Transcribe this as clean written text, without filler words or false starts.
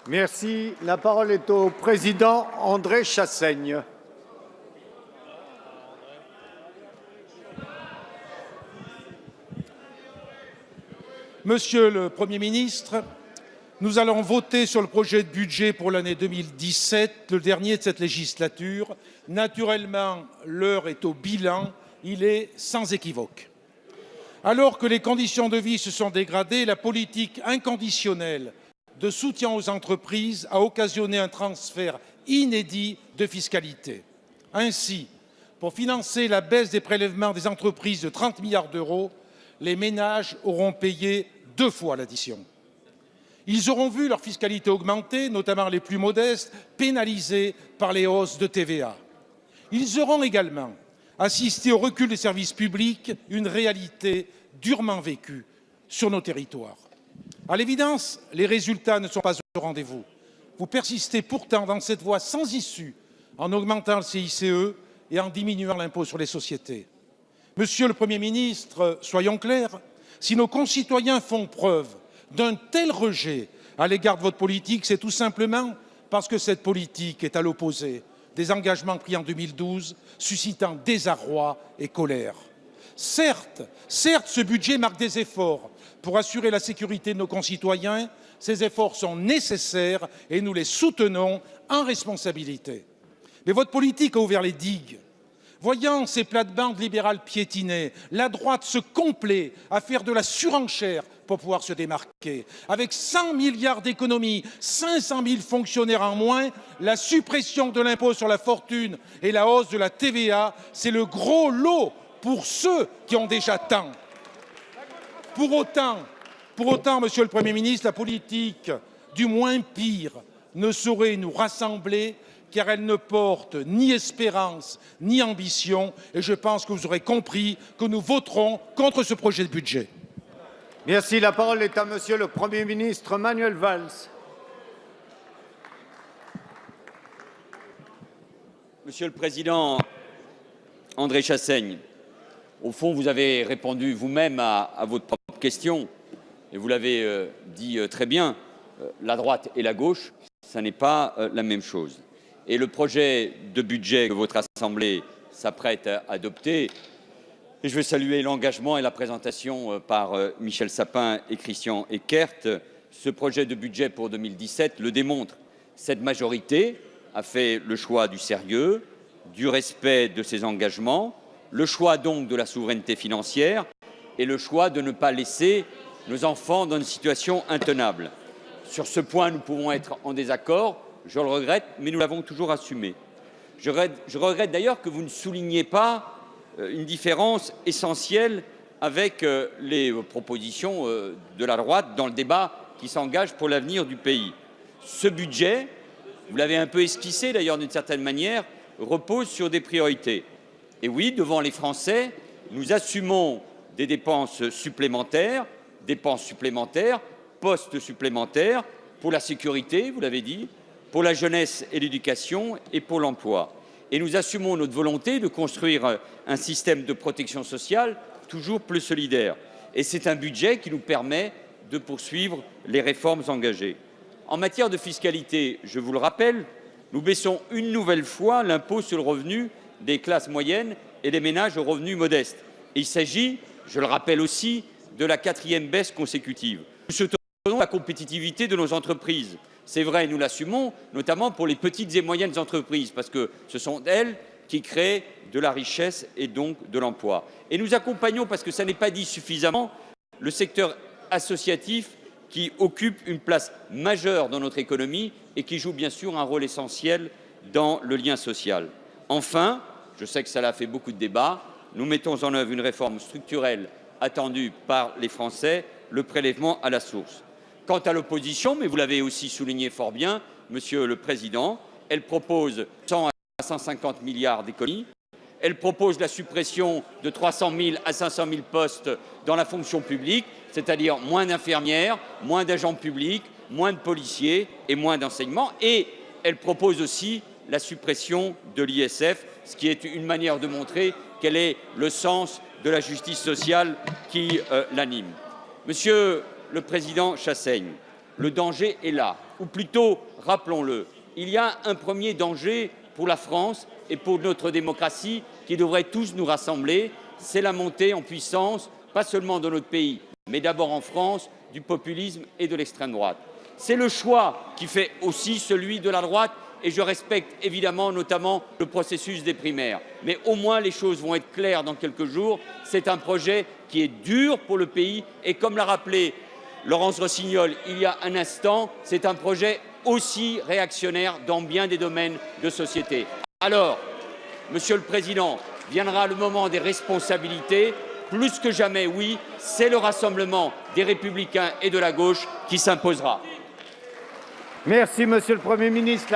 Merci. La parole est au président André Chassaigne. Monsieur le Premier ministre, nous allons voter sur le projet de budget pour l'année 2017, le dernier de cette législature. Naturellement, l'heure est au bilan. Il est sans équivoque. Alors que les conditions de vie se sont dégradées, la politique inconditionnelle de soutien aux entreprises a occasionné un transfert inédit de fiscalité. Ainsi, pour financer la baisse des prélèvements des entreprises de 30 milliards d'euros, les ménages auront payé 2 fois l'addition. Ils auront vu leur fiscalité augmenter, notamment les plus modestes, pénalisés par les hausses de TVA. Ils auront également assisté au recul des services publics, une réalité durement vécue sur nos territoires. À l'évidence, les résultats ne sont pas au rendez-vous. Vous persistez pourtant dans cette voie sans issue en augmentant le CICE et en diminuant l'impôt sur les sociétés. Monsieur le Premier ministre, soyons clairs, si nos concitoyens font preuve d'un tel rejet à l'égard de votre politique, c'est tout simplement parce que cette politique est à l'opposé des engagements pris en 2012, suscitant désarroi et colère. Certes, ce budget marque des efforts pour assurer la sécurité de nos concitoyens. Ces efforts sont nécessaires et nous les soutenons en responsabilité. Mais votre politique a ouvert les digues. Voyant ces plates-bandes libérales piétiner, la droite se complaît à faire de la surenchère pour pouvoir se démarquer. Avec 100 milliards d'économies, 500 000 fonctionnaires en moins, la suppression de l'impôt sur la fortune et la hausse de la TVA, c'est le gros lot pour ceux qui ont déjà tant. Pour autant, Monsieur le Premier ministre, la politique du moins pire ne saurait nous rassembler, car elle ne porte ni espérance ni ambition, et je pense que vous aurez compris que nous voterons contre ce projet de budget. Merci. La parole est à Monsieur le Premier ministre Manuel Valls. Monsieur le Président André Chassaigne, au fond, vous avez répondu vous-même à votre propre question, et vous l'avez dit très bien, la droite et la gauche, ça n'est pas la même chose. Et le projet de budget que votre Assemblée s'apprête à adopter, et je veux saluer l'engagement et la présentation par Michel Sapin et Christian Eckert, ce projet de budget pour 2017 le démontre. Cette majorité a fait le choix du sérieux, du respect de ses engagements, le choix donc de la souveraineté financière et le choix de ne pas laisser nos enfants dans une situation intenable. Sur ce point, nous pouvons être en désaccord. Je le regrette, mais nous l'avons toujours assumé. Je regrette d'ailleurs que vous ne souligniez pas une différence essentielle avec les propositions de la droite dans le débat qui s'engage pour l'avenir du pays. Ce budget, vous l'avez un peu esquissé d'ailleurs d'une certaine manière, repose sur des priorités. Et oui, devant les Français, nous assumons des dépenses supplémentaires, postes supplémentaires pour la sécurité, vous l'avez dit, pour la jeunesse et l'éducation et pour l'emploi. Et nous assumons notre volonté de construire un système de protection sociale toujours plus solidaire. Et c'est un budget qui nous permet de poursuivre les réformes engagées. En matière de fiscalité, je vous le rappelle, nous baissons une nouvelle fois l'impôt sur le revenu des classes moyennes et des ménages aux revenus modestes. Et il s'agit, je le rappelle aussi, de la 4e baisse consécutive. Nous soutenons la compétitivité de nos entreprises. C'est vrai, nous l'assumons, notamment pour les petites et moyennes entreprises, parce que ce sont elles qui créent de la richesse et donc de l'emploi. Et nous accompagnons, parce que ça n'est pas dit suffisamment, le secteur associatif qui occupe une place majeure dans notre économie et qui joue bien sûr un rôle essentiel dans le lien social. Enfin, je sais que cela a fait beaucoup de débats, nous mettons en œuvre une réforme structurelle attendue par les Français, le prélèvement à la source. Quant à l'opposition, mais vous l'avez aussi souligné fort bien, Monsieur le Président, elle propose 100 à 150 milliards d'économies, elle propose la suppression de 300 000 à 500 000 postes dans la fonction publique, c'est-à-dire moins d'infirmières, moins d'agents publics, moins de policiers et moins d'enseignement, et elle propose aussi la suppression de l'ISF, ce qui est une manière de montrer quel est le sens de la justice sociale qui l'anime. Monsieur le Président Chassaigne, le danger est là. ou plutôt, rappelons-le, il y a un premier danger pour la France et pour notre démocratie qui devrait tous nous rassembler, c'est la montée en puissance, pas seulement dans notre pays, mais d'abord en France, du populisme et de l'extrême droite. C'est le choix qui fait aussi celui de la droite et je respecte évidemment notamment le processus des primaires. Mais au moins les choses vont être claires dans quelques jours. C'est un projet qui est dur pour le pays et comme l'a rappelé Laurence Rossignol il y a un instant, c'est un projet aussi réactionnaire dans bien des domaines de société. Alors, Monsieur le Président, viendra le moment des responsabilités. Plus que jamais, oui, c'est le rassemblement des Républicains et de la gauche qui s'imposera. Merci, Monsieur le Premier ministre.